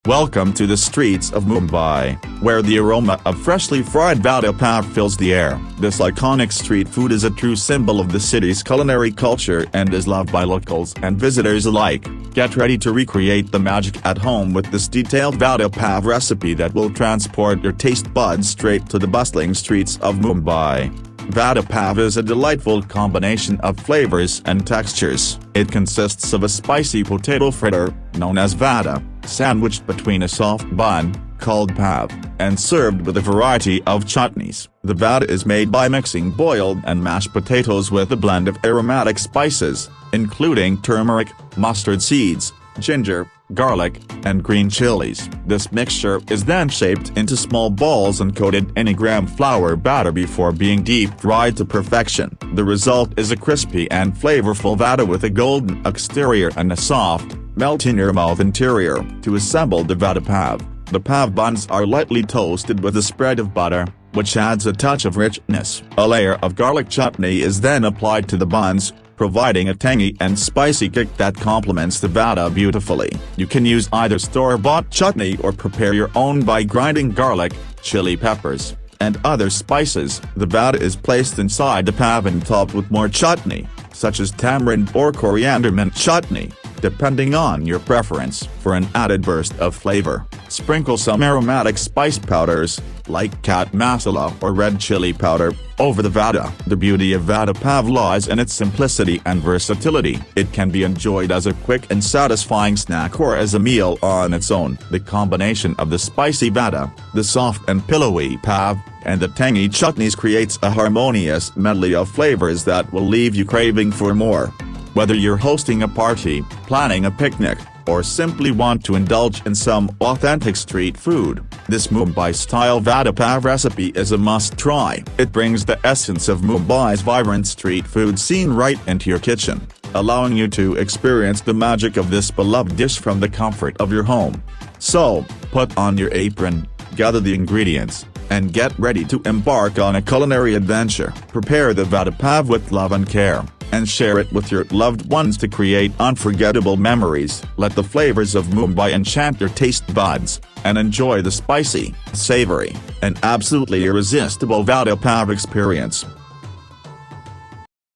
Welcome to the streets of Mumbai, where the aroma of freshly fried Vada Pav fills the air. This iconic street food is a true symbol of the city's culinary culture and is loved by locals and visitors alike. Get ready to recreate the magic at home with this detailed Vada Pav recipe that will transport your taste buds straight to the bustling streets of Mumbai. Vada Pav is a delightful combination of flavors and textures. It consists of a spicy potato fritter, known as Vada, sandwiched between a soft bun, called Pav, and served with a variety of chutneys. The Vada is made by mixing boiled and mashed potatoes with a blend of aromatic spices, including turmeric, mustard seeds, ginger, garlic, and green chilies. This mixture is then shaped into small balls and coated in a gram flour batter before being deep-fried to perfection. The result is a crispy and flavorful Vada with a golden exterior and a soft, melt-in-your-mouth interior. To assemble the Vada Pav, the Pav buns are lightly toasted with a spread of butter, which adds a touch of richness. A layer of garlic chutney is then applied to the buns, providing a tangy and spicy kick that complements the Vada beautifully. You can use either store-bought chutney or prepare your own by grinding garlic, chili peppers, and other spices. The Vada is placed inside the Pav and topped with more chutney, such as tamarind or coriander mint chutney, depending on your preference. For an added burst of flavor, sprinkle some aromatic spice powders, like cat masala or red chili powder, over the Vada. The beauty of Vada Pav lies in its simplicity and versatility. It can be enjoyed as a quick and satisfying snack or as a meal on its own. The combination of the spicy Vada, the soft and pillowy Pav, and the tangy chutneys creates a harmonious medley of flavors that will leave you craving for more. Whether you're hosting a party, planning a picnic, or simply want to indulge in some authentic street food, this Mumbai-style Vada Pav recipe is a must-try. It brings the essence of Mumbai's vibrant street food scene right into your kitchen, allowing you to experience the magic of this beloved dish from the comfort of your home. So, put on your apron, gather the ingredients, and get ready to embark on a culinary adventure. Prepare the Vada Pav with love and care, and share it with your loved ones to create unforgettable memories. Let the flavors of Mumbai enchant your taste buds, and enjoy the spicy, savory, and absolutely irresistible Vada Pav experience.